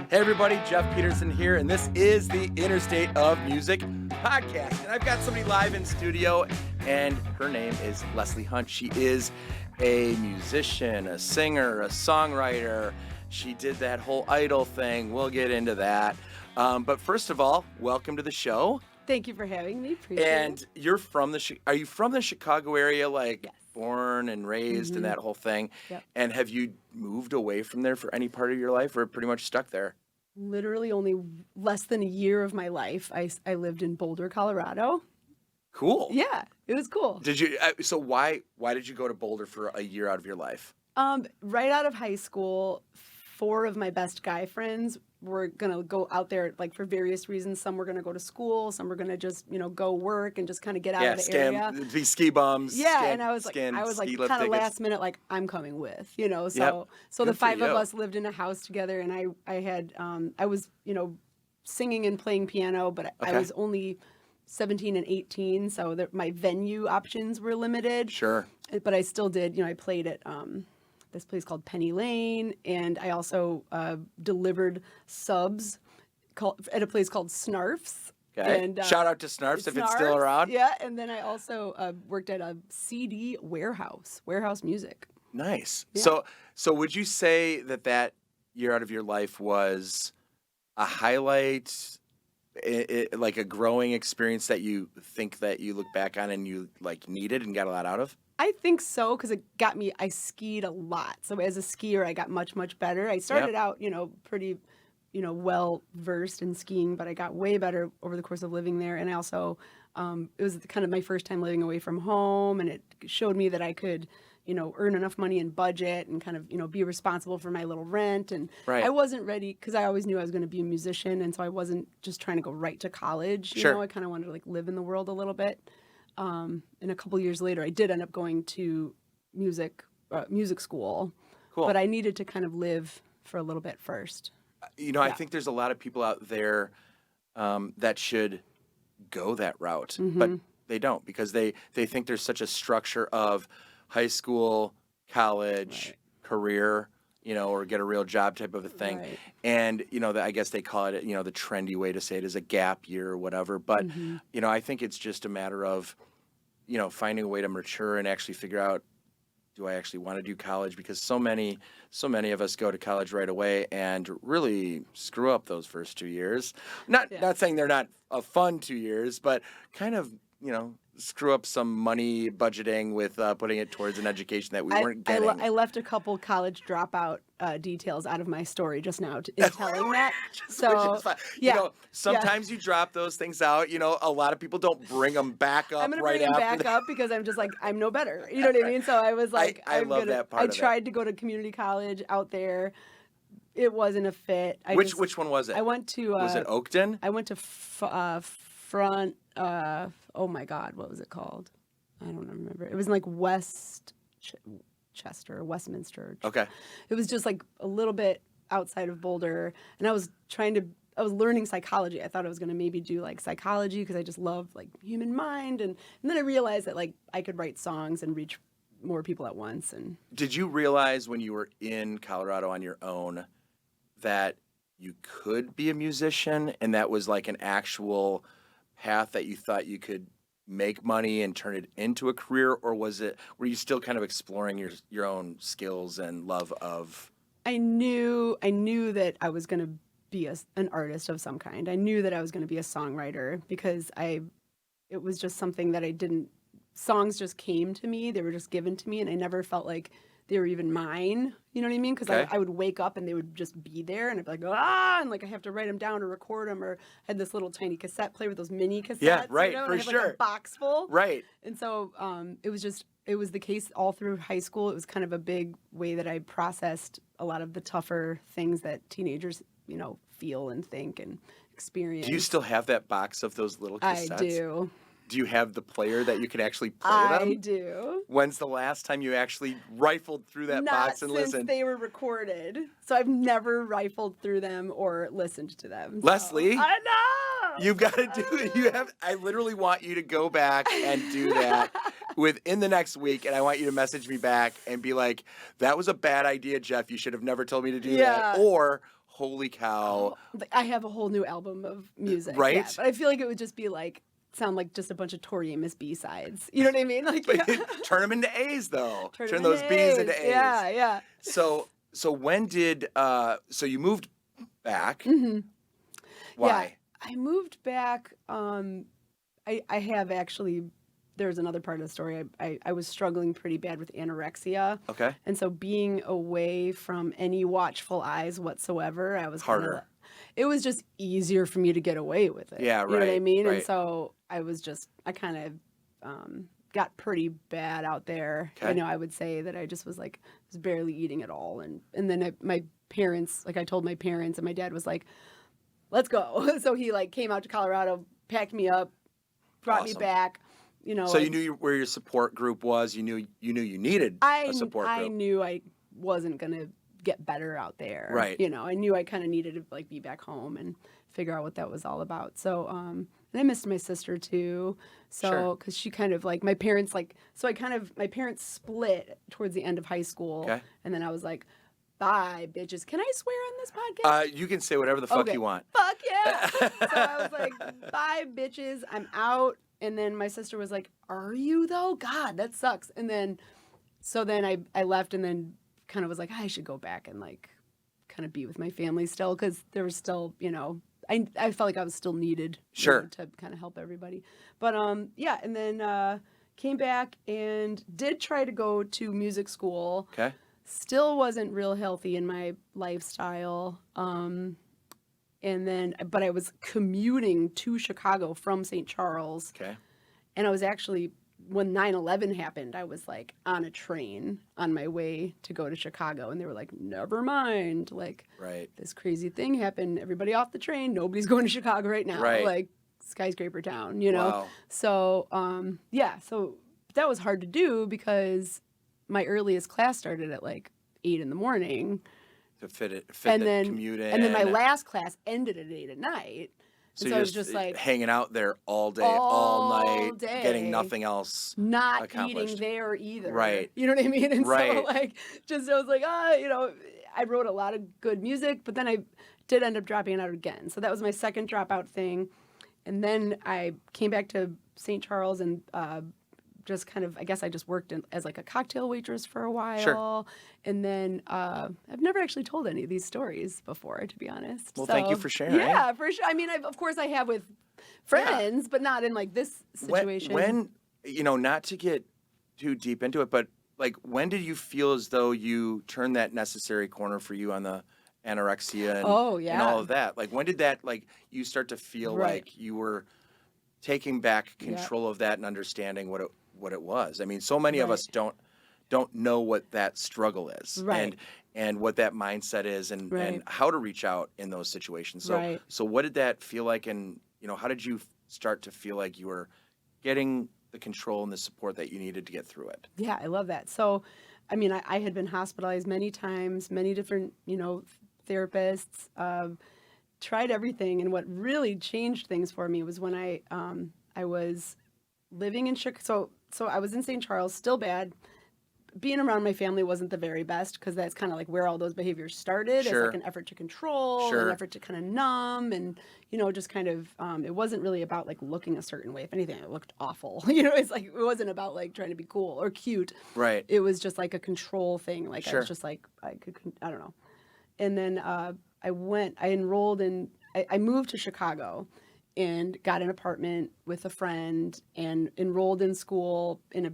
Hey everybody, Jeff Peterson here, and this is the Interstate of Music podcast. And I've got somebody live in studio, and her name is Leslie Hunt. She is a musician, a singer, a songwriter. She did that whole Idol thing. We'll get into that. But first of all, welcome to the show. Thank you for having me. Appreciate And it. you're from are you from the Chicago area, like Yes. born and raised and that whole thing? Yep. And have you moved away from there for any part of your life, or pretty much stuck there? Literally only less than a year of my life, I lived in Boulder, Colorado. Cool. Yeah, it was cool. Did you? So why did you go to Boulder for a year out of your life? Right out of high school, 4 of my best guy friends were gonna go out there like for various reasons. Some were gonna go to school, some were gonna just go work and just kind of get out of the area. Be ski bums. Yeah, skin, and I was like ski lift kind of tickets. last minute, like I'm coming with, So Yep. so Good the for 5 of you. us lived in a house together, and I had I was singing and playing piano, but I Okay. was only 17 and 18, so my venue options were limited. Sure. But I still did, I played at this place called Penny Lane, and I also delivered subs at a place called Snarf's. Okay. And, Shout out to Snarfs if it's still Snarf's, around. Yeah, and then I also worked at a CD warehouse music. Nice. Yeah. So would you say that year out of your life was a highlight, like a growing experience that you think that you look back on and you like needed and got a lot out of? I think so, because it got me, I skied a lot. So as a skier, I got much, much better. I started out, pretty, well versed in skiing, but I got way better over the course of living there. And I also, it was kind of my first time living away from home, and it showed me that I could, earn enough money and budget and kind of, be responsible for my little rent. And Right. I wasn't ready, because I always knew I was going to be a musician. And so I wasn't just trying to go right to college. Sure. I kind of wanted to like live in the world a little bit. And a couple years later, I did end up going to music school. Cool. But I needed to kind of live for a little bit first. I think there's a lot of people out there that should go that route, but they don't, because they think there's such a structure of high school, college, career, or get a real job type of a thing. Right. And, I guess they call it, the trendy way to say it is a gap year or whatever. But, I think it's just a matter of, finding a way to mature and actually figure out, do I actually want to do college? Because so many of us go to college right away and really screw up those first 2 years. Not saying they're not a fun 2 years, but kind of, screw up some money budgeting with putting it towards an education that we weren't getting. I left a couple college dropout details out of my story just now in telling that. So, Which is fine. yeah. Sometimes you drop those things out. A lot of people don't bring them back up I'm going to right bring them after back up because I'm just like, I'm no better. You know what I mean? So I was like, I love that part I of it. tried to go to community college out there. It wasn't a fit. Which one was it? I went to... was it Oakton? I went to oh my God, what was it called? I don't remember. It was in like Westminster. Okay. It was just like a little bit outside of Boulder, and I was learning psychology. I thought I was going to maybe do like psychology because I just love like human mind, and then I realized that like I could write songs and reach more people at once. And Did you realize when you were in Colorado on your own that you could be a musician, and that was like an actual path that you thought you could make money and turn it into a career? Or were you still kind of exploring your own skills and love of... I knew that I was going to be an artist of some kind. I knew that I was going to be a songwriter because it was just something that songs just came to me. They were just given to me, and I never felt like they were even mine. You know what I mean? Because I would wake up and they would just be there, and I'd be like, and like I have to write them down or record them, or I had this little tiny cassette player with those mini cassettes. Yeah, right, and for I had, sure. like, a box full. Right. And so it was the case all through high school. It was kind of a big way that I processed a lot of the tougher things that teenagers, feel and think and experience. Do you still have that box of those little cassettes? I do. Do you have the player that you can actually play them? I do. When's the last time you actually rifled through that box and Not since listened? they were recorded. So I've never rifled through them or listened to them. Leslie? I know! You've got to do it. I literally want you to go back and do that within the next week, and I want you to message me back and be like, that was a bad idea, Jeff. You should have never told me to do that. Or, holy cow. I have a whole new album of music. Right? Yeah, but I feel like it would just be like, sound like just a bunch of Tori Amos B-sides. You know what I mean? Like, But turn them into A's, though. Turn them those into B's into A's. Yeah, yeah. So when did, so you moved back. Mm-hmm. Why? Yeah, I moved back. I have actually, there's another part of the story. I was struggling pretty bad with anorexia. Okay. And so being away from any watchful eyes whatsoever, I was Harder. It was just easier for me to get away with it. Yeah, You know what I right, mean? right. And so I kind of got pretty bad out there. Okay. I would say that I just was like, was barely eating at all. And then my parents, like I told my parents, and my dad was like, let's go. So he like came out to Colorado, packed me up, brought me Awesome. back. So you knew where your support group was. You knew you needed a support group. I knew I wasn't gonna get better out there. Right. I knew I kind of needed to like be back home and figure out what that was all about. So and I missed my sister too. So because she kind of like my parents split towards the end of high school. Okay. And then I was like, bye, bitches. Can I swear on this podcast? You can say whatever the fuck Okay. you want. Fuck yeah. So I was like, bye, bitches. I'm out. And then my sister was like, are you though? God, that sucks. And then, I left and then kind of was like, I should go back and like kind of be with my family still. Cause there was still, I felt like I was still needed Sure. to kind of help everybody. But yeah. And then came back and did try to go to music school. Okay. Still wasn't real healthy in my lifestyle. But I was commuting to Chicago from St. Charles. Okay. And I was actually, when 9/11 happened, I was like on a train on my way to go to Chicago. And they were like, never mind. Like, Right. this crazy thing happened. Everybody off the train. Nobody's going to Chicago right now. Right. Like, skyscraper town, Wow. So, yeah. So that was hard to do because my earliest class started at like 8 in.the.morning. To fit And the then, commute in. and then my last class ended at 8 at.night. So And you're I was just like hanging out there all day, all night, day, getting nothing else not accomplished. eating there either. Right. You know what I mean? And Right. so like, I was like, I wrote a lot of good music, but then I did end up dropping out again. So that was my second dropout thing. And then I came back to St. Charles and just kind of, I guess I just worked as like a cocktail waitress for a while. Sure. And then I've never actually told any of these stories before, to be honest. Well, thank you for sharing. Yeah, for sure. I mean, of course I have with friends, but not in like this situation. When not to get too deep into it, but like when did you feel as though you turned that necessary corner for you on the anorexia and, and all of that? Like when did that, like you start to feel Right. like you were taking back control of that and understanding what it was? I mean, so many of us don't know what that struggle is, Right. and what that mindset is, and Right. how to reach out in those situations. So Right. so what did that feel like, and how did you start to feel like you were getting the control and the support that you needed to get through it? Yeah, I love that. So, I mean, I had been hospitalized many times, many different, therapists, tried everything. And what really changed things for me was when I was living in Chicago. So I was in St. Charles, still bad. Being around my family wasn't the very best because that's kind of like where all those behaviors started. Sure. It's like an effort to control, Sure. an effort to kind of numb, and just kind of. It wasn't really about like looking a certain way. If anything, it looked awful. It's like it wasn't about like trying to be cool or cute. Right. It was just like a control thing. Like I Sure. was just like I don't know. And then I enrolled in. I moved to Chicago, and got an apartment with a friend, and enrolled in school in a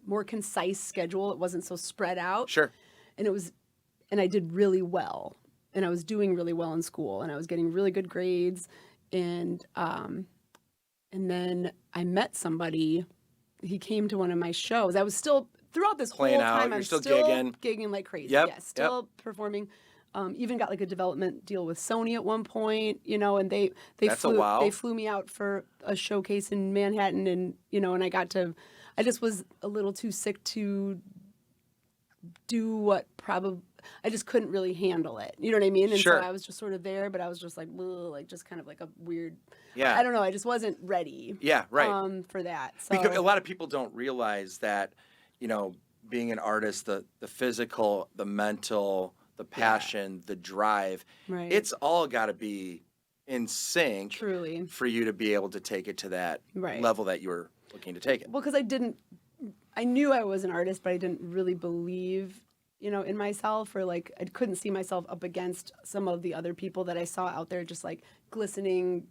more concise schedule. It wasn't so spread out. Sure. And I did really well, and I was doing really well in school, and I was getting really good grades, and then I met somebody. He came to one of my shows. I was still throughout this Playing whole time. out, I'm you're still gigging. like crazy. Yep, Yeah, still performing. Even got like a development deal with Sony at one point, and they That's a flew wow. they flew me out for a showcase in Manhattan, and and I just was a little too sick to do what I just couldn't really handle it. You know what I mean? And Sure. so I was just sort of there, but I was just like, ugh, like just kind of like a weird. Yeah. I don't know. I just wasn't ready. Yeah, right. For that. So Because a lot of people don't realize that, being an artist, the physical, the mental, the passion, the drive. Right. It's all got to be in sync Truly. for you to be able to take it to that Right. level that you were looking to take it. Well, because I knew I was an artist, but I didn't really believe, in myself, or like I couldn't see myself up against some of the other people that I saw out there, just like glistening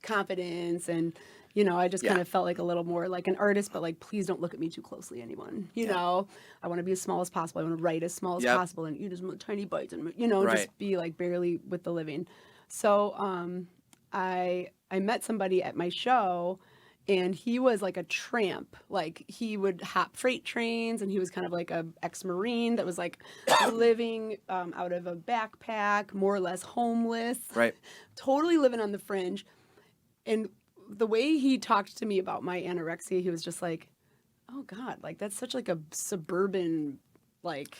confidence. And, I just kind of felt like a little more like an artist, but like, please don't look at me too closely, anyone. I want to be as small as possible. I want to write as small as possible and eat as tiny bites and, just be like barely with the living. So I met somebody at my show, and he was like a tramp. Like, he would hop freight trains, and he was kind of like a ex-Marine that was like living out of a backpack, more or less homeless, Right. totally living on the fringe. And the way he talked to me about my anorexia, he was just like, oh God, like that's such like a suburban, like,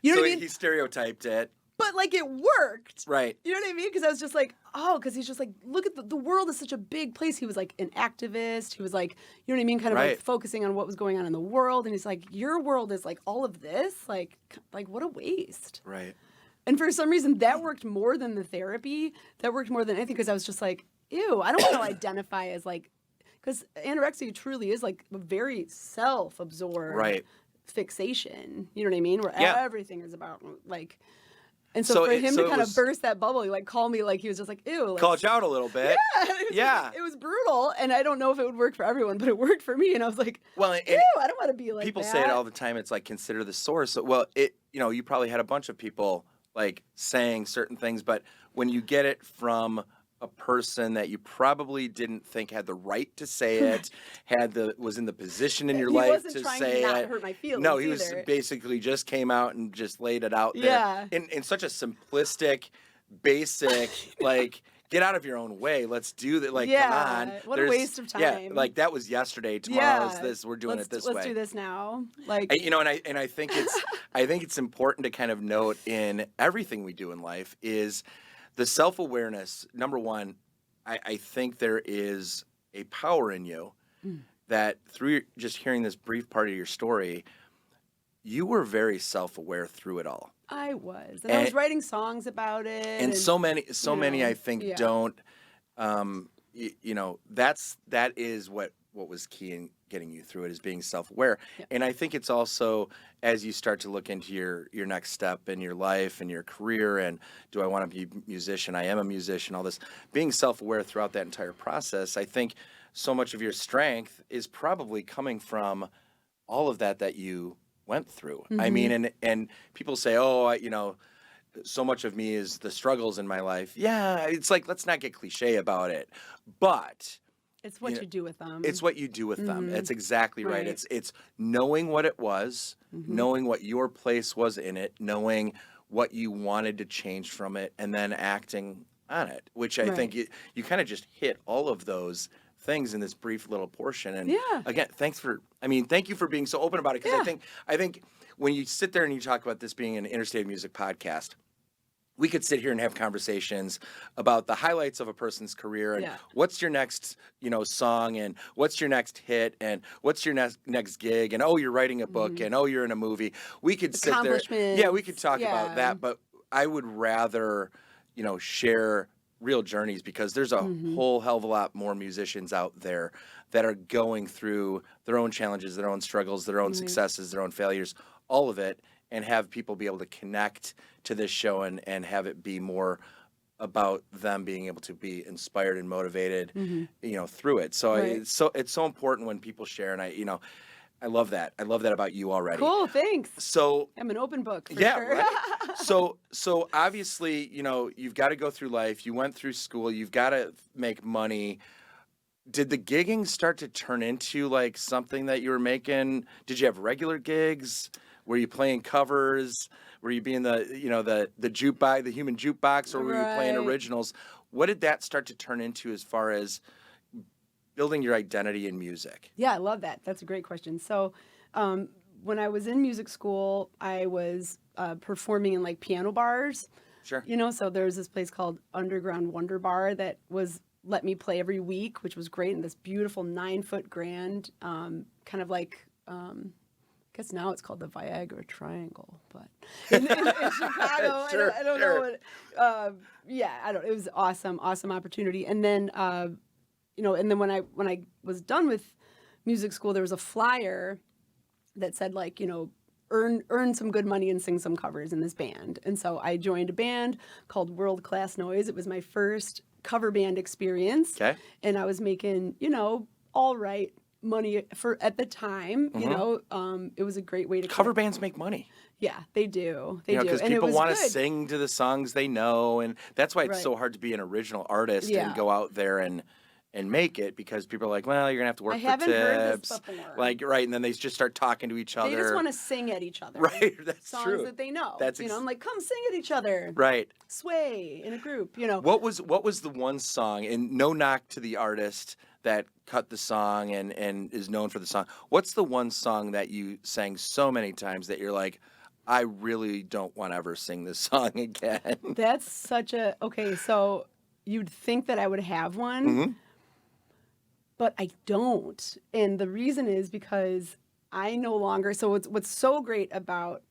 you know So what I mean? he stereotyped it. But like it worked. Right. You know what I mean? Because I was just like, oh, because he's just like, look at the world is such a big place. He was like an activist. He was like, you know what I mean? Kind of like focusing on what was going on in the world. And he's like, your world is like all of this. Like what a waste. Right. And for some reason that worked more than the therapy. That worked more than anything, because I was just like, ew, I don't want to identify as like, because anorexia truly is like a very self-absorbed fixation. You know what I mean? Where everything is about like. And so for him to kind of burst that bubble, he like called me, like he was just like, ew. Like, call you out a little bit. Yeah. It was brutal. And I don't know if it would work for everyone, but it worked for me. And I was like, ew, I don't want to be like people that. say it all the time. It's like, consider the source. Well, you probably had a bunch of people like saying certain things, but when you get it from a person that you probably didn't think had the right to say it, was in the position in your life to say it. He wasn't trying to not hurt my feelings. No, he was basically just came out and just laid it out there in such a simplistic, basic, like, get out of your own way. Let's do that. Like, come on. What a waste of time. Yeah, like that was yesterday. Tomorrow's this. We're doing it this way. Let's do this now. Like, and I think it's important to kind of note in everything we do in life is the self-awareness. Number one, I think there is a power in you that through just hearing this brief part of your story, you were very self-aware through it all. I was. And I was writing songs about it. And so many I think don't, that is what was key in getting you through it, is being self-aware. Yeah. And I think it's also, as you start to look into your next step in your life and your career, and do I want to be a musician? I am a musician, all this, being self-aware throughout that entire process, I think so much of your strength is probably coming from all of that you went through. I mean, and people say, so much of me is the struggles in my life. Yeah, it's like, let's not get cliche about it, but it's what you do with them. It's what you do with them. That's exactly right. It's knowing what it was, knowing what your place was in it, knowing what you wanted to change from it, and then acting on it, which I think you kind of just hit all of those things in this brief little portion. And again, thank you for being so open about it, because I think when you sit there and you talk about this being an Interstate Music podcast, we could sit here and have conversations about the highlights of a person's career and what's your next, song, and what's your next hit, and what's your next gig, and you're writing a book, and you're in a movie. We could sit there. Yeah, we could talk about that, but I would rather, share real journeys, because there's a whole hell of a lot more musicians out there that are going through their own challenges, their own struggles, their own successes, their own failures, all of it, and have people be able to connect to this show and have it be more about them being able to be inspired and motivated, through it. So it's so important when people share, and I love that. I love that about you already. Cool, thanks. So I'm an open book for sure. Right. So obviously, you've got to go through life. You went through school. You've got to make money. Did the gigging start to turn into like something that you were making? Did you have regular gigs? Were you playing covers? Were you being the jukebox, the human jukebox, or were you playing originals? What did that start to turn into as far as building your identity in music? Yeah, I love that. That's a great question. So when I was in music school, I was performing in like piano bars. Sure. So there's this place called Underground Wonder Bar that let me play every week, which was great, in this beautiful 9-foot grand, kind of like guess now it's called the Viagra Triangle, but in Chicago, Sure, I don't know sure. what. Yeah, I don't. It was awesome opportunity. And then, and then when I was done with music school, there was a flyer that said like, earn some good money and sing some covers in this band. And so I joined a band called World Class Noise. It was my first cover band experience, Okay. and I was making, all right money for at the time. It was a great way to Cover bands make money. Yeah, they do. They do. Because And it people was want to good. sing to the songs they know, and that's why it's Right. so hard to be an original artist Yeah. and go out there and make it, because people are like, well, you're gonna have to work I for haven't heard this tips. before. Like, right, and then they just start talking to each other. They just want to sing at each other. Right, that's songs true. that they know. That's I'm like, come sing at each other. Right. Sway in a group. What was the one song, and no knock to the artist that cut the song and is known for the song. What's the one song that you sang so many times that you're like, I really don't want to ever sing this song again? That's such a okay. So you'd think that I would have one, Mhm. but I don't. And the reason is because I no longer. So what's so great about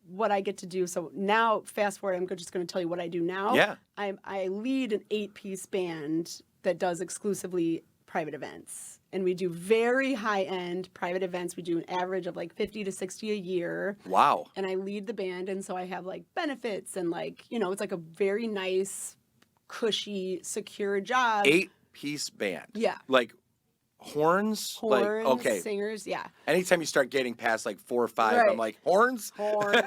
what I get to do. So now, fast forward, I'm just going to tell you what I do now. Yeah. I lead an 8-piece band that does exclusively private events. And we do very high-end private events. We do an average of like 50 to 60 a year. Wow. And I lead the band. And so I have like benefits and like, it's like a very nice, cushy, secure job. 8-piece band. Yeah. Like horns? Horns, Like, okay. singers, yeah. Anytime you start getting past like 4 or 5, Right. I'm like, horns? Horns. You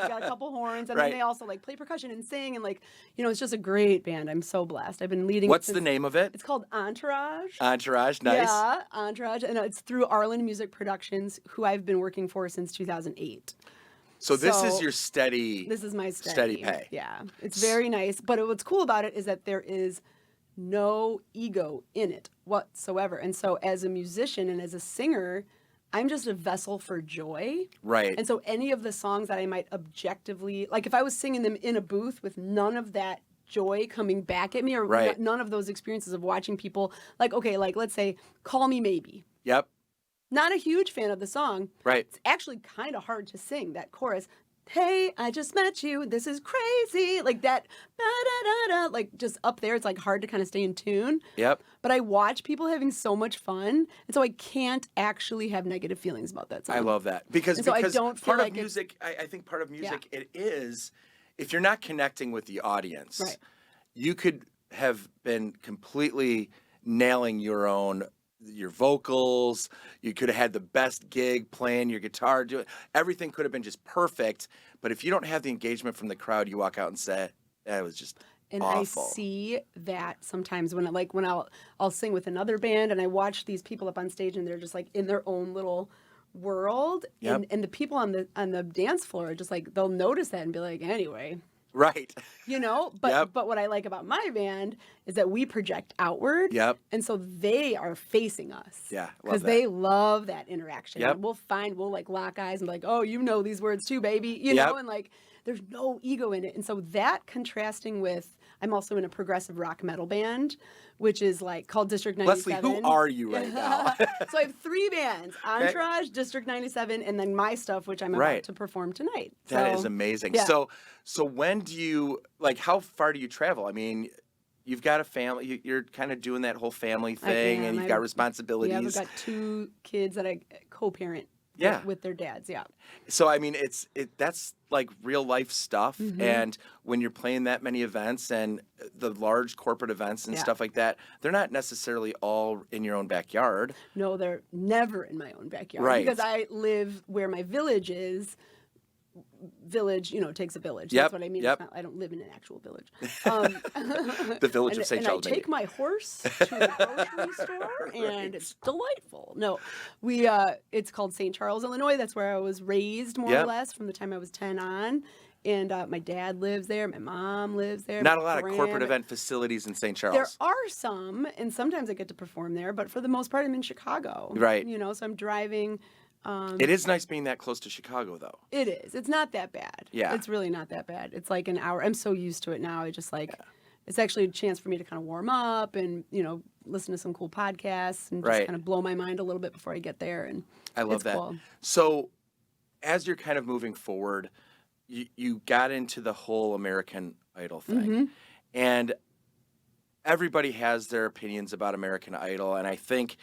got a couple horns. And Right. then they also like play percussion and sing. And like, it's just a great band. I'm so blessed. I've been leading What's it the since- name of it? It's called Entourage. Entourage. Nice. Yeah, Entourage. And it's through Arlen Music Productions, who I've been working for since 2008. So this is So, your steady. This is my Steady pay. Yeah, it's very nice. But what's cool about it is that there is no ego in it whatsoever. And so as a musician and as a singer, I'm just a vessel for joy. Right. And so any of the songs that I might objectively, like if I was singing them in a booth with none of that joy coming back at me, or Right. none of those experiences of watching people, like, okay, like let's say, Call Me Maybe. Yep. Not a huge fan of the song. Right. It's actually kind of hard to sing that chorus. Hey, I just met you. This is crazy. Like that, da da da da. Like just up there, it's like hard to kind of stay in tune. Yep. But I watch people having so much fun, and so I can't actually have negative feelings about that song. I love that because And so I don't feel part like of it- music. I think part of music it is, if you're not connecting with the audience, Right. you could have been completely nailing your vocals. You could have had the best gig, playing your guitar, doing everything could have been just perfect. But if you don't have the engagement from the crowd, you walk out and say, "That was just And awful." I see that sometimes when I'll sing with another band and I watch these people up on stage and they're just like in their own little world, Yep. and the people on the dance floor are just like, they'll notice that and be like, anyway, Right. but Yep. but what I like about my band is that we project outward. Yep. And so they are facing us. Yeah, love Because that. they love that interaction. Yep. And we'll like lock eyes and be like, oh, you know these words too, baby. You Yep. know, and like there's no ego in it. And so that contrasting with, I'm also in a progressive rock metal band, which is like called District 97. Leslie, who are you right now? So I have 3 bands, Entourage, District 97, and then my stuff, which I'm about Right. to perform tonight. That So, is amazing. yeah. So when do you how far do you travel? I mean, you've got a family. You're kind of doing that whole family thing, and you've got responsibilities. Yeah, I've got 2 kids that I co-parent Yeah. with their dads. Yeah. So I mean, that's like real life stuff. Mm-hmm. And when you're playing that many events and the large corporate events and Yeah. stuff like that, they're not necessarily all in your own backyard. No, they're never in my own backyard. Right. Because I live where my village is. Village, takes a village. Yep, That's what I mean. yep. I don't live in an actual village. The village of St. And Charles. I take my horse to the grocery store, and it's delightful. No, it's called St. Charles, Illinois. That's where I was raised, more Yep. or less, from the time I was 10 on. And my dad lives there. My mom lives there. Not my a lot of corporate grandma- event facilities in St. There Charles. are some, and sometimes I get to perform there, but for the most part, I'm in Chicago. Right. So I'm driving. It is nice being that close to Chicago, though. It is. It's not that bad. Yeah. It's really not that bad. It's like an hour. I'm so used to it now. I just it's actually a chance for me to kind of warm up and, listen to some cool podcasts and just Right. kind of blow my mind a little bit before I get there. And I love it's that. cool. So as you're kind of moving forward, you got into the whole American Idol thing, Mm-hmm. and everybody has their opinions about American Idol, and I think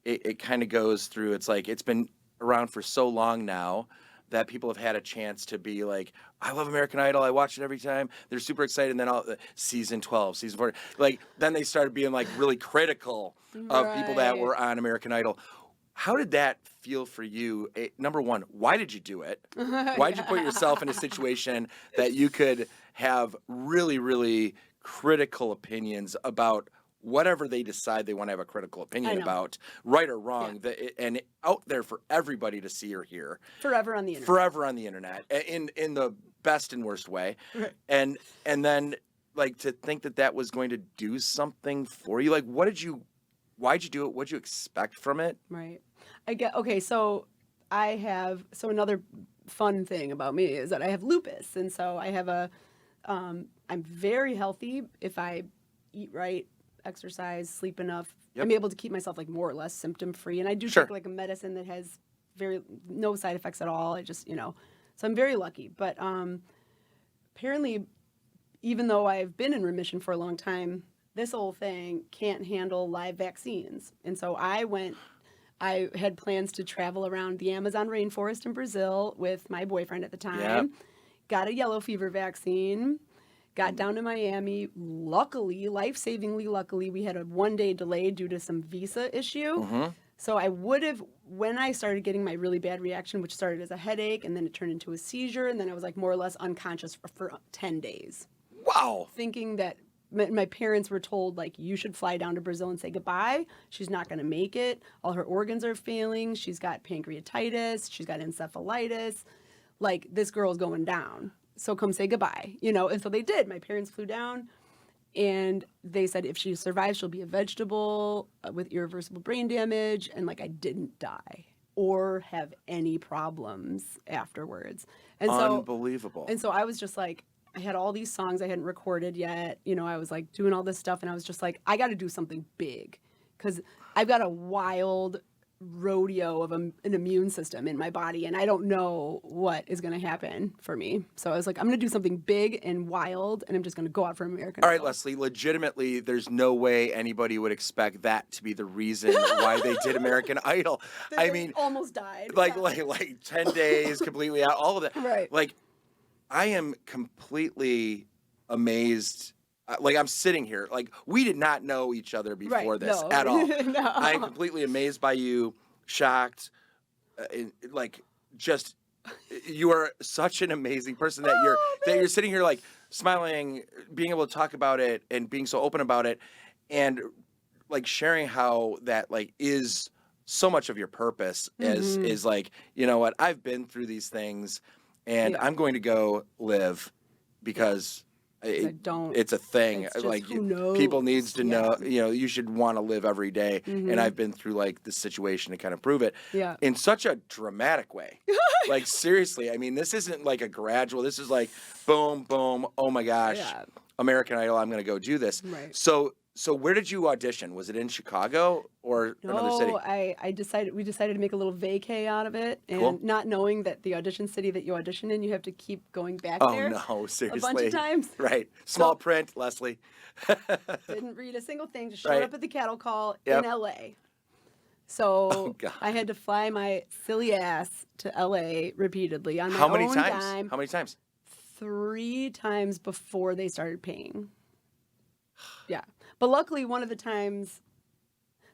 it kind of goes through. It's like it's been around for so long now that people have had a chance to be like, I love American Idol. I watch it every time. They're super excited. And then season 12, season 4, like then they started being like really critical of people that Right. were on American Idol. How did that feel for you? Number one, why did you do it? Why did you put yourself in a situation that you could have really, really critical opinions about whatever they decide they want to have a critical I opinion know. about, right or Yeah. wrong, and out there for everybody to see or hear, Forever on the internet. forever on the internet, in the best and worst way, Right. and then like to think that that was going to do something for you, like why'd you do it? What'd you expect from it? Right. Okay, so another fun thing about me is that I have lupus. And so I have I'm very healthy if I eat right, exercise, sleep enough. Yep. I'm able to keep myself like more or less symptom free. And I do Sure. take like a medicine that has no side effects at all. I just, so I'm very lucky. But apparently, even though I've been in remission for a long time, this whole thing can't handle live vaccines. And so I had plans to travel around the Amazon rainforest in Brazil with my boyfriend at the time. Yep. Got a yellow fever vaccine, got down to Miami. Luckily, life-savingly luckily, we had a 1-day delay due to some visa issue. Mm-hmm. So I would have, when I started getting my really bad reaction, which started as a headache, and then it turned into a seizure, and then I was like more or less unconscious for 10 days. Wow. Thinking that my parents were told, like, you should fly down to Brazil and say goodbye. She's not going to make it. All her organs are failing. She's got pancreatitis. She's got encephalitis. Like, this girl's going down. So come say goodbye, And so they did. My parents flew down, and they said if she survives, she'll be a vegetable with irreversible brain damage. And, like, I didn't die or have any problems afterwards. And Unbelievable. so I was just like, I had all these songs I hadn't recorded yet. I was like doing all this stuff, and I was just like, I got to do something big because I've got a wild rodeo of an immune system in my body, and I don't know what is going to happen for me. So I was like, I'm going to do something big and wild, and I'm just going to go out for American All right, Idol. Leslie, legitimately, there's no way anybody would expect that to be the reason why they did American Idol. I They mean, almost died. like, Yeah. like 10 days completely out, all of that. Right. Like, I am completely amazed. Like, I'm sitting here. Like, we did not know each other before Right, this no. at all. No. I am completely amazed by you, shocked, like, just, you are such an amazing person that you're sitting here, like, smiling, being able to talk about it and being so open about it, and, like, sharing how that, like, is so much of your purpose is like, you know what, I've been through these things, and Yeah. I'm going to go live because it's a thing. It's just like who people knows? needs to Yeah. know, you should want to live every day. And I've been through like this situation to kind of prove it Yeah. in such a dramatic way. Like seriously, I mean, this isn't like a gradual, this is like boom, boom. Oh my gosh, Yeah. American Idol. I'm going to go do this. Right. So where did you audition? Was it in Chicago or another city? No, we decided to make a little vacay out of it, and Cool. not knowing that the audition city that you audition in, you have to keep going back Oh there no, a seriously. bunch of times. Right. Small print, Leslie. Didn't read a single thing, just showed Right. up at the cattle call Yep. in LA. So Oh, God. I had to fly my silly ass to LA repeatedly on my How many own times? dime. How many times? 3 times before they started paying. Yeah. But luckily, one of the times,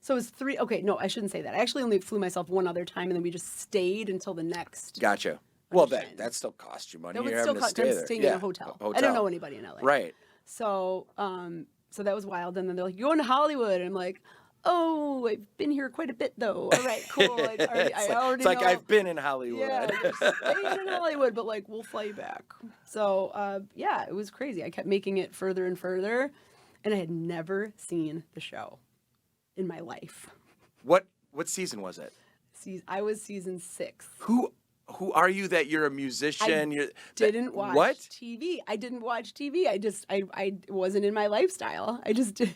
so it was 3, okay, no, I shouldn't say that. I actually only flew myself one other time, and then we just stayed until the next. Gotcha. Well, Audition. that still costs you money. That would You're still having to cost, stay I'm there. staying Yeah, in a hotel. I don't know anybody in LA. Right. So, so that was wild. And then they're like, "You're going to Hollywood," and I'm like, "Oh, I've been here quite a bit, though. All right, cool. I already It's like know." I've been in Hollywood. Yeah, you're staying in Hollywood, but like we'll fly you back. So, yeah, it was crazy. I kept making it further and further, and I had never seen the show in my life. What season was it? I was season 6. Who are you that you're a musician? Didn't watch what? TV. I didn't watch TV. I wasn't in my lifestyle. I just did.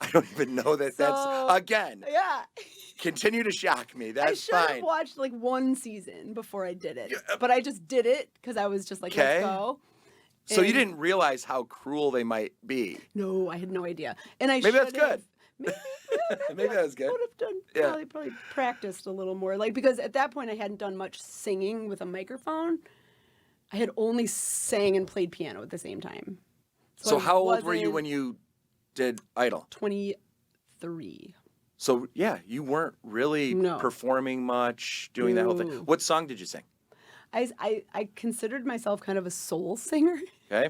I don't even know that that's, So, again, yeah. continue to shock me. I That's should have fine. watched like one season before I did it, Yeah, but I just did it because I was just like, let's okay. go. So you And didn't realize how cruel they might be. no, I had no idea. And I Maybe that's should have. good. Maybe, well, Maybe that was I good. would have done Yeah. probably practiced a little more. Like because at that point I hadn't done much singing with a microphone. I had only sang and played piano at the same time. So I how old were you wasn't when you did Idol? 23. So yeah, you weren't really No. performing much, doing that whole thing. No. What song did you sing? I considered myself kind of a soul singer. Okay.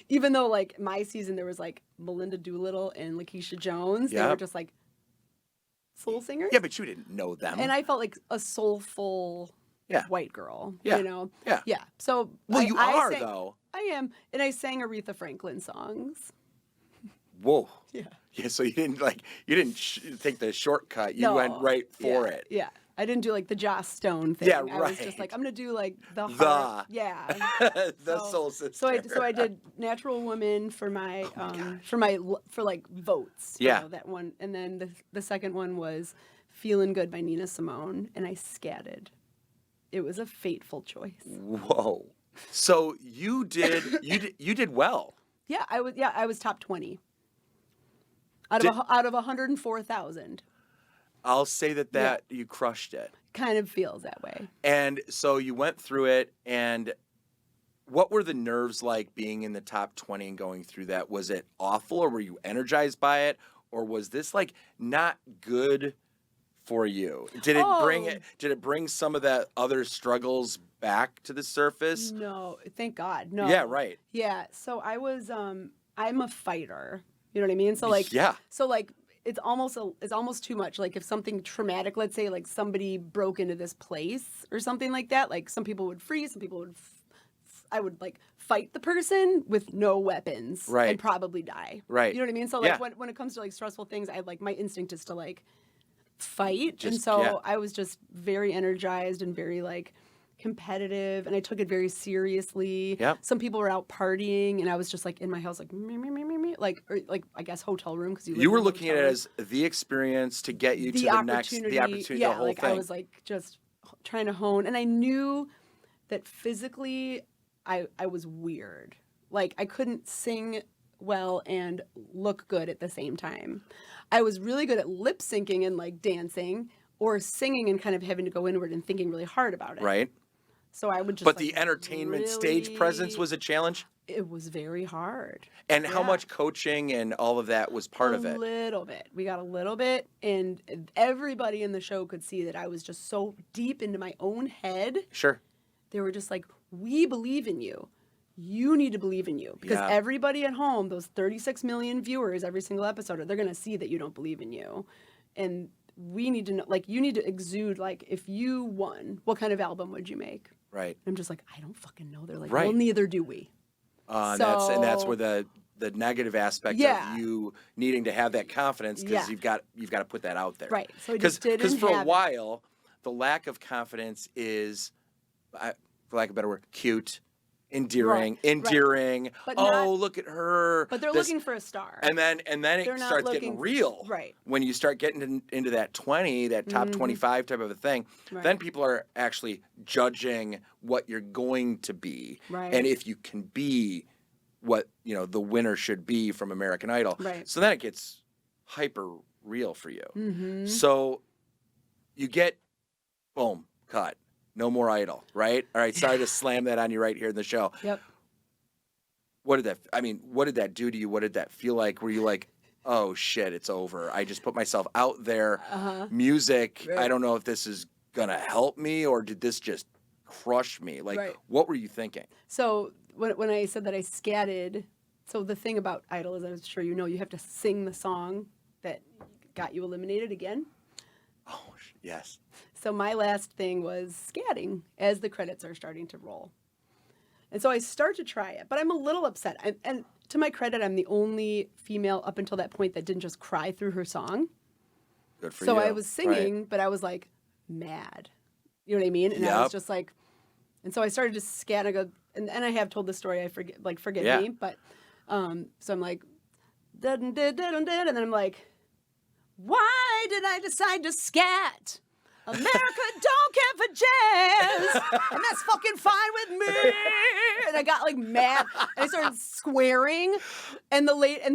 Even though like my season there was like Melinda Doolittle and Lakeisha Jones. They were Yep. just like soul singers. Yeah, but you didn't know them. And I felt like a soulful Yeah. white girl. Yeah. You know? Yeah. Yeah. So Well, you are sang, though. I am. And I sang Aretha Franklin songs. Whoa. Yeah. Yeah. So you didn't take the shortcut. You No. went right for Yeah, it. Yeah. I didn't do like the Joss Stone thing. Yeah, I was just right. like, I'm gonna do like the The. heart. Yeah. The soul sister. So I did Natural Woman for my for like votes. you Yeah. know, that one, and then the second one was Feeling Good by Nina Simone, and I scatted. It was a fateful choice. Whoa. So you did well. Yeah, I was top 20 out of 104,000. I'll say that you crushed it. Kind of feels that way. And so you went through it, and what were the nerves like being in the top 20 and going through that? Was it awful, or were you energized by it, or was this like not good for you? Did it bring some of that other struggles back to the surface? No, thank God. No. Yeah, right. Yeah, so I was I'm a fighter. You know what I mean? So like Yeah. So like it's almost too much. Like if something traumatic, let's say like somebody broke into this place or something like that, like some people would freeze, some people would I would like fight the person with no weapons Right. and probably die. Right. You know what I mean? So like Yeah. when it comes to like stressful things, I like my instinct is to like fight. And Just- so yeah. I was just very energized and very like competitive, and I took it very seriously. Yep. Some people were out partying, and I was just like in my house, like me, like or like I guess hotel room because You were looking at it as the experience to get you to the next, the opportunity, yeah, the whole like thing. I was like just trying to hone, and I knew that physically I was weird. Like I couldn't sing well and look good at the same time. I was really good at lip syncing and like dancing, or singing and kind of having to go inward and thinking really hard about it. Right. So I would just. But like, the entertainment stage presence really- was a challenge. It was very hard. And how Yeah. much coaching and all of that was part of A it? little bit. We got a little bit, and everybody in the show could see that I was just so deep into my own head. Sure. They were just like, "We believe in you. You need to believe in you." Because Yeah. everybody at home, those 36 million viewers every single episode, they're going to see that you don't believe in you. And we need to know, like, you need to exude, like, if you won, what kind of album would you make? Right. I'm just like, I don't fucking know. They're like, Right. well, neither do we. And that's So- where the negative aspect Yeah. of you needing to have that confidence, because Yeah. you've got to put that out there. Right. So I just didn't for a have it. while, the lack of confidence is, for lack of a better word, cute, endearing, Right, right. endearing. But Oh, not- look at her. But they're This- looking for a star. And then it They're not starts getting looking- real. right. When you start getting into that 20, that top 25 type of a thing, Right. then people are actually judging what you're going to be. Right. And if you can be what, the winner should be from American Idol. Right. So then it gets hyper real for you. Mm-hmm. So you get, boom, cut. No more Idol, right? All right, sorry to slam that on you right here in the show. Yep. What did that do to you? What did that feel like? Were you like, oh shit, it's over. I just put myself out there. Music, Right. I don't know if this is gonna help me, or did this just crush me? Like, Right. what were you thinking? So when I said that I scatted, so the thing about Idol is, I'm sure you know, you have to sing the song that got you eliminated again. Oh, yes. So my last thing was scatting as the credits are starting to roll. And so I start to try it, but I'm a little upset. And to my credit, I'm the only female up until that point that didn't just cry through her song. Good for So you. I was singing, but I was like mad. You know what I mean? And I was Yep. just like, and so I started to scat. I go, and I have told this story. Forgive Yeah. me. But so I'm like, and then I'm like, why did I decide to scat? America don't care for jazz, and that's fucking fine with me. And I got like mad, and I started swearing, and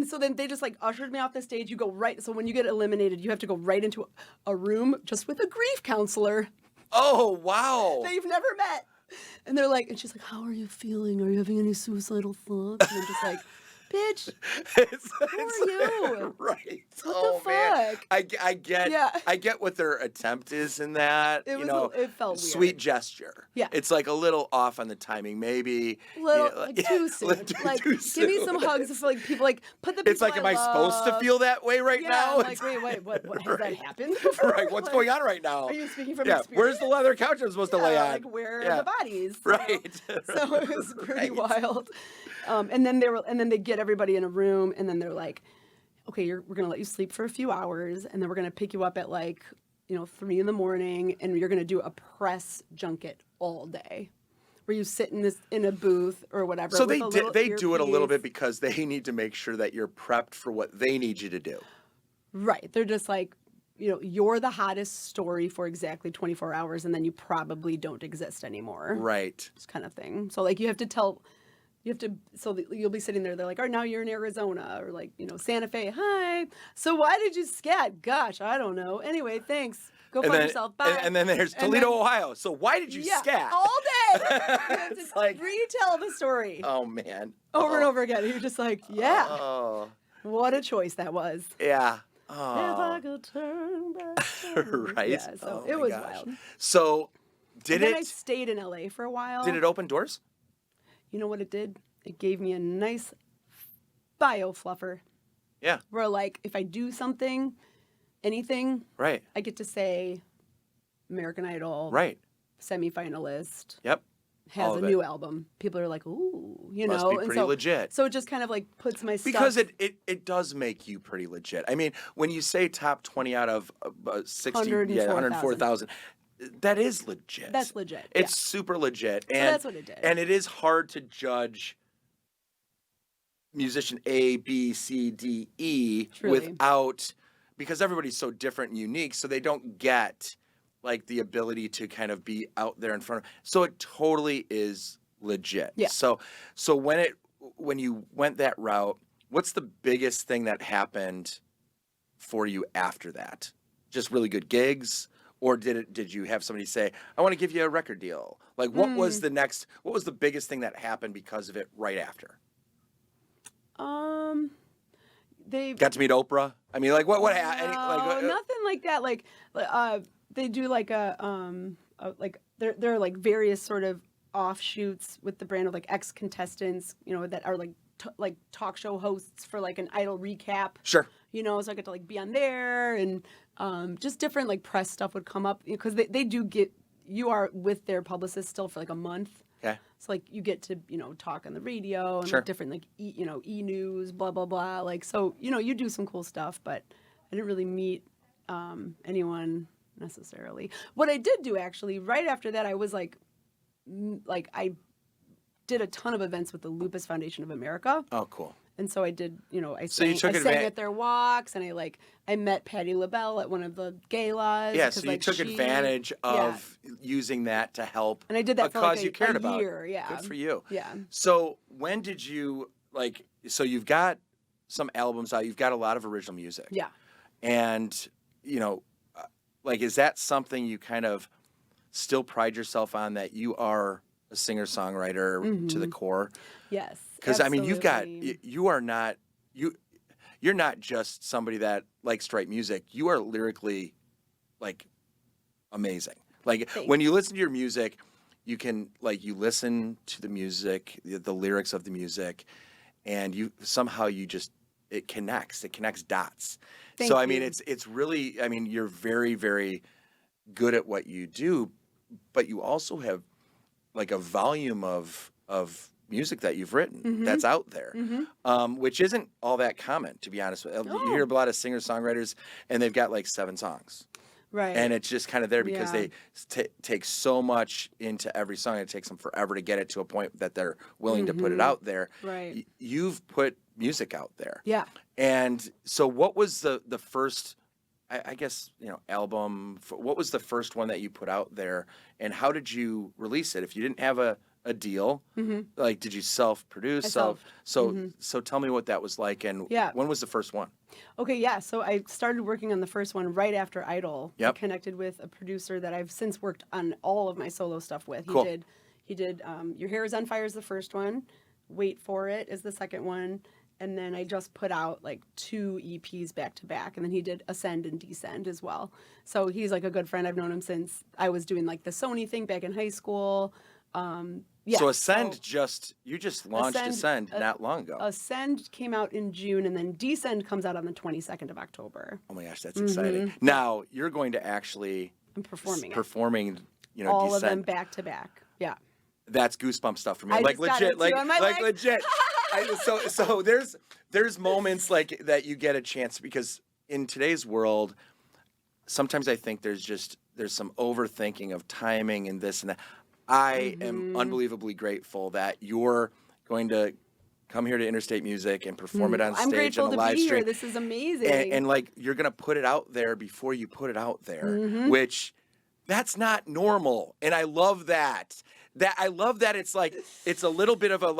so then they just like ushered me off the stage. You go right, so when you get eliminated, you have to go right into a room just with a grief counselor Oh, wow. that you've never met. And they're like, and she's like, how are you feeling? Are you having any suicidal thoughts? And I'm just like, bitch, who are you? Right. What the Man. fuck? I get what their attempt is in that. It you was know, it felt weird. sweet gesture. Yeah. It's like a little off on the timing, maybe. Little, you know, like, too soon. Like, too give me soon. some hugs for like people like put the people It's like, am I love. supposed to feel that way right Yeah, now? I'm like, wait, what has that happened before? Right. What's Like, going on right now? Are you speaking from Yeah. experience? Where's the leather couch I'm supposed to lay on? Like, where Yeah. are the bodies? Right. So it was pretty Right. wild. And then they get everybody in a room, and then they're like, okay, we're gonna let you sleep for a few hours, and then we're gonna pick you up at like 3 in the morning, and you're gonna do a press junket all day, where you sit in a booth or whatever. So with they do it a little earpiece. bit because they need to make sure that you're prepped for what they need you to do. Right. They're just like, you're the hottest story for exactly 24 hours, and then you probably don't exist anymore. Right. This kind of thing. So like so you'll be sitting there. They're like, all right, now you're in Arizona, or like, Santa Fe. Hi. So why did you scat? Gosh, I don't know. Anyway, thanks. Go And fuck then, yourself. Bye. and then there's And Toledo, then- Ohio. So why did you scat? all day. You have to It's like- retell the story Oh, man. over and over again. You're just like, yeah, Oh, what a choice that was. yeah. If I Oh, could turn back. right. Yeah, so Oh, it my was gosh. wild. So And then I stayed in LA for a while. did it open doors? You know what it did? It gave me a nice bio fluffer. Yeah. Where like if I do something, anything, Right. I get to say American Idol, Right. semifinalist, Yep. has All a of it. new album. People are like, ooh, Must be and pretty legit. So it just kind of like puts my stuff. Because it does make you pretty legit. I mean, when you say top 20 out of 60, 104,000, that is legit. That's legit. It's super legit. So And that's what it did. And it is hard to judge musician A, B, C, D, E Truly. because everybody's so different and unique, so they don't get like the ability to kind of be out there in front of. So it totally is legit. Yeah. So when you went that route, what's the biggest thing that happened for you after that? Just really good gigs? Or did you have somebody say, I want to give you a record deal? Like what was the biggest thing that happened because of it right after? They Got to meet Oprah? I mean, like what no, like nothing like that. Like they do like like there are like various sort of offshoots with the brand of like ex-contestants, that are like talk show hosts for like an Idol recap. Sure. So I get to like be on there, and just different like press stuff would come up because they do get, you are with their publicist still for like a month. Okay. So like you get to talk on the radio and Sure. like different like E News, blah blah blah, like, so you do some cool stuff, but I didn't really meet anyone necessarily. What I did do actually right after that, I was like I did a ton of events with the Lupus Foundation of America. Oh, cool. And so I did, I So you sang, took I sang advan- at their walks, and I met Patti LaBelle at one of the galas. Yeah, 'cause, so you like, took advantage of using that to help and I did that a for cause like you cared a about. year. Yeah. Good for you. Yeah. So when did you so you've got some albums out, you've got a lot of original music. Yeah. And, is that something you kind of still pride yourself on, that you are a singer-songwriter to the core? Yes. Because, I mean, absolutely. you're not just somebody that likes to write music. You are lyrically, amazing. When you listen to your music, you can, you listen to the music, the lyrics of the music, and it connects dots. Thank So, I mean, you. it's really, you're very, very good at what you do, but you also have, a volume of music that you've written that's out there, which isn't all that common, to be honest with you. You hear a lot of singer-songwriters, and they've got 7 songs. Right. And it's just kind of there because Yeah. they take so much into every song. It takes them forever to get it to a point that they're willing to put it out there. Right. You've put music out there. Yeah. And so what was the first, I guess, album, what was the first one that you put out there, and how did you release it? If you didn't have a deal, like, did you self-produce? So tell me what that was like, and Yeah. when was the first one? Okay, yeah. So I started working on the first one right after Idol. Yep. I connected with a producer that I've since worked on all of my solo stuff with. Cool. He did Your Hair Is on Fire is the first one. Wait For It is the second one. And then I just put out like 2 EPs back to back. And then he did Ascend and Descend as well. So he's like a good friend. I've known him since I was doing like the Sony thing back in high school. Yeah. So Ascend, you just launched Ascend, Ascend not long ago. Ascend came out in June, and then Descend comes out on the 22nd of October. Oh my gosh, that's exciting. Now you're going to actually I'm performing it. performing, All Descend. of them back to back. Yeah. That's goosebump stuff for me. I Like just got legit, it too on my leg. legit. So there's moments like that you get a chance, because in today's world, sometimes I think there's some overthinking of timing and this and that. I am unbelievably grateful that you're going to come here to Interstate Music and perform it on I'm stage grateful on the to live be stream. here. This is amazing. And like, you're going to put it out there before you put it out there, Mm-hmm. which that's not normal. And I love that. I love that it's like, it's a little bit of a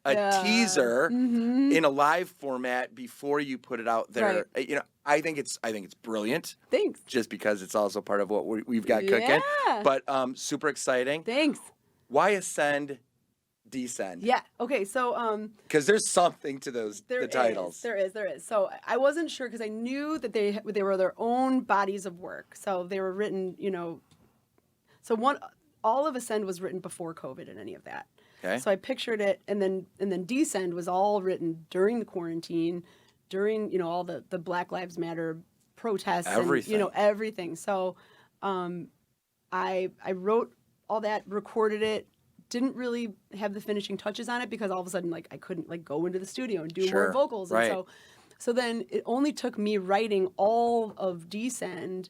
Yeah. teaser in a live format before you put it out there. Right. I think it's brilliant, Thanks. just because it's also part of what we've got cooking. Yeah. But super exciting. Thanks. Why Ascend, Descend? Yeah. Okay. So Because there's something to the there titles. There is. So I wasn't sure because I knew that they were their own bodies of work. So they were written, So all of Ascend was written before COVID and any of that. Okay. So I pictured it, and then Descend was all written during the quarantine, during all the Black Lives Matter protests, Everything. and everything. So I wrote all that, recorded it, didn't really have the finishing touches on it because all of a sudden I couldn't go into the studio and do Sure. more vocals, Right. and so then it only took me writing all of Descend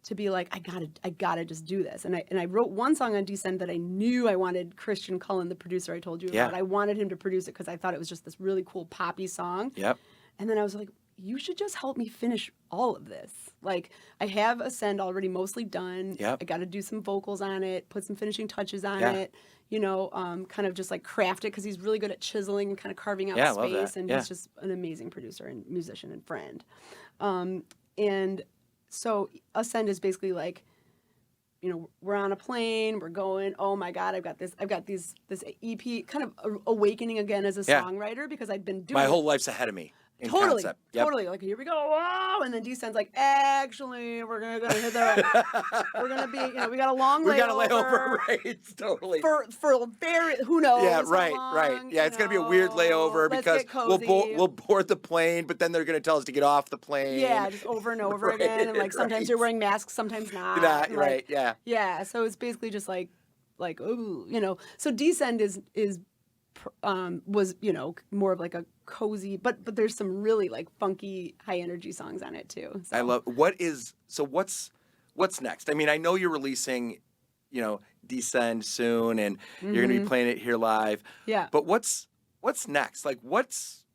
to be like, I gotta just do this. And I wrote one song on Descend that I knew I wanted Christian Cullen, the producer I told you Yeah. about. I wanted him to produce it because I thought it was just this really cool poppy song. Yep. And then I was like, you should just help me finish all of this. Like, I have Ascend already mostly done. Yep. I got to do some vocals on it, put some finishing touches on Yeah. it, kind of just craft it because he's really good at chiseling and kind of carving out Yeah, I love space. that. And Yeah. he's just an amazing producer and musician and friend. And so Ascend is basically like, we're on a plane, we're going, oh my God, I've got this EP, kind of awakening again as a Yeah. songwriter because I'd been doing My it. whole life's ahead of me. In Totally, concept. Yep. totally. Like, here we go, wow! And then Descend's like, actually, we're gonna hit the, we're gonna be, we got a long We layover. got a layover, right? Totally. For very, who knows? Yeah, how right. long, Yeah, it's gonna be a weird layover let's because get cozy. we'll board the plane, but then they're gonna tell us to get off the plane. Yeah, just over and over Right, again, and sometimes right. you're wearing masks, sometimes not. Nah, and, right. Yeah. Yeah, so it's basically just like, ooh. So Descend was more of like a cozy, but there's some really funky high energy songs on it too. So. I love. What's next? I mean, I know you're releasing, Descend soon, and you're gonna be playing it here live. Yeah. But what's next? Like, what's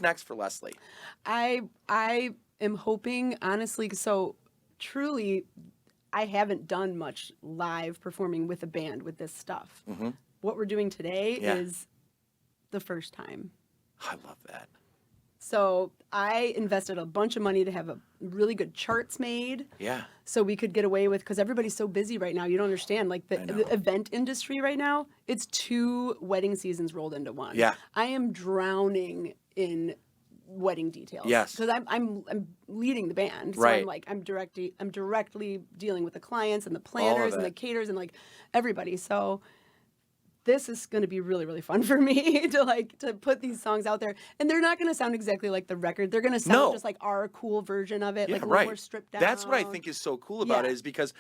next for Leslie? I am hoping, honestly, so truly, I haven't done much live performing with a band with this stuff. Mm-hmm. What we're doing today Yeah. is the first time. I love that. So I invested a bunch of money to have a really good charts made. Yeah. So we could get away with, because everybody's so busy right now. You don't understand. Like I know. the event industry right now, it's 2 wedding seasons rolled into one. Yeah. I am drowning in wedding details. Yes. Because I'm leading the band. So Right. I'm directly dealing with the clients and the planners and the it. caterers and everybody. So this is going to be really, really fun for me to put these songs out there. And they're not going to sound exactly like the record. They're going to sound No. just like our cool version of it, Yeah, like a right. little more stripped down. That's what I think is so cool about Yeah. it, is because,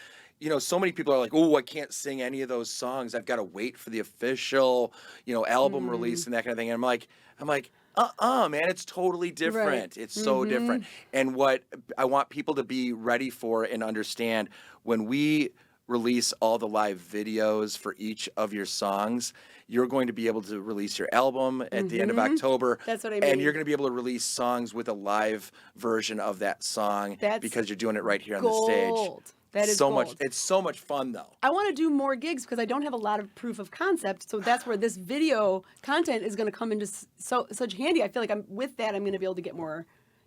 so many people are like, oh, I can't sing any of those songs. I've got to wait for the official, album release and that kind of thing. And I'm like, Man, it's totally Right. different. It's so different. And what I want people to be ready for and understand, when we release all the live videos for each of your songs, you're going to be able to release your album at the end of October, That's what I and you're mean. going to be able to release songs with a live version of that song That's because you're doing it right here on the stage. gold. That is So much. gold. It's so much fun, though. I want to do more gigs because I don't have a lot of proof of concept. So that's where this video content is going to come into such handy. I feel like I'm going to be able to get more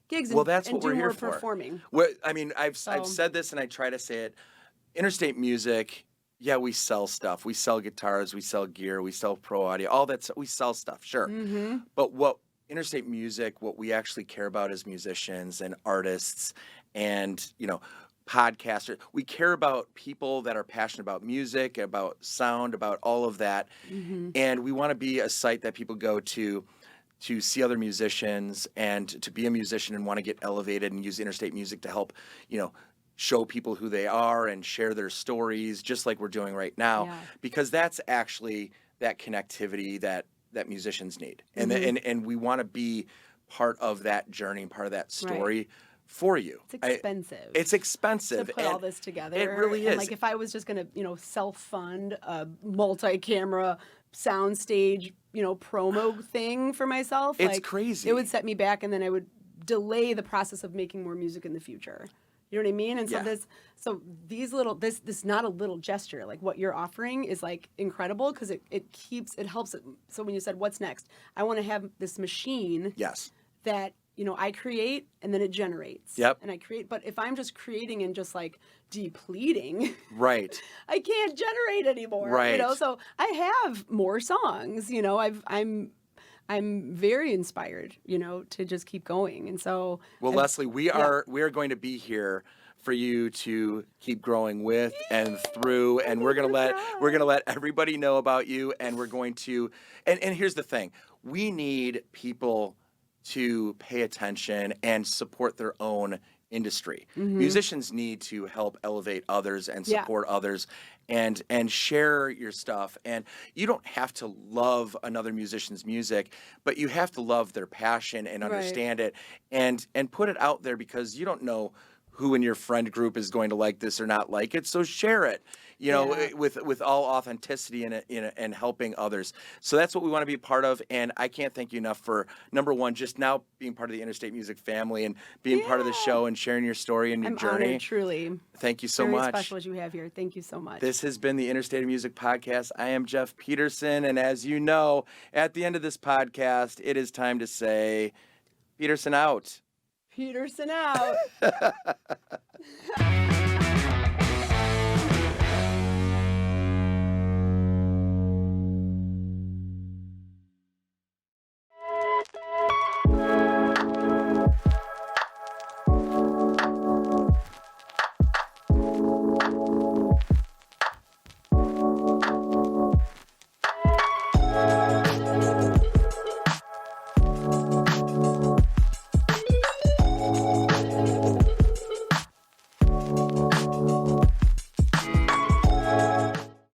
gigs and, Well, that's and what do we're more here for. performing. I mean, I've So- said this and I try to say it. Interstate Music, yeah, we sell stuff. We sell guitars, we sell gear, we sell pro audio, all that. We sell stuff, sure. But what Interstate Music, what we actually care about as musicians and artists and, podcasters, we care about people that are passionate about music, about sound, about all of that. And we want to be a site that people go to see other musicians and to be a musician and want to get elevated and use Interstate Music to help, show people who they are and share their stories, just like we're doing right now, Yeah. because that's actually that connectivity that musicians need. And we want to be part of that journey, part of that story for you. It's expensive. It's expensive. To put all this together. It really And is. like if I was just going to, self-fund a multi-camera soundstage, promo thing for myself, It's like, crazy. It would set me back, and then I would delay the process of making more music in the future. You know what I mean? And so Yeah. this not a little gesture. Like what you're offering is like incredible because it helps it. So when you said what's next, I want to have this machine Yes. that I create and then it generates. Yep. And I create, but if I'm just creating and just like depleting, Right. I can't generate anymore. Right. So I have more songs. I'm very inspired, to just keep going. And so Well, Leslie, we are going to be here for you to keep growing with and through, and we're gonna let everybody know about you, and we're going to and here's the thing. We need people to pay attention and support their own industry. Musicians need to help elevate others and support others and share your stuff. And you don't have to love another musician's music, but you have to love their passion and understand it and put it out there, because you don't know who in your friend group is going to like this or not like it. So share it, with all authenticity and helping others. So that's what we want to be a part of. And I can't thank you enough for, number one, just now being part of the Interstate Music family and being part of the show and sharing your story and your I'm journey. honored, truly. Thank you so Very much. special what you have here. Thank you so much. This has been the Interstate Music Podcast. I am Jeff Peterson. And as you know, at the end of this podcast, it is time to say, Peterson out. Peterson out.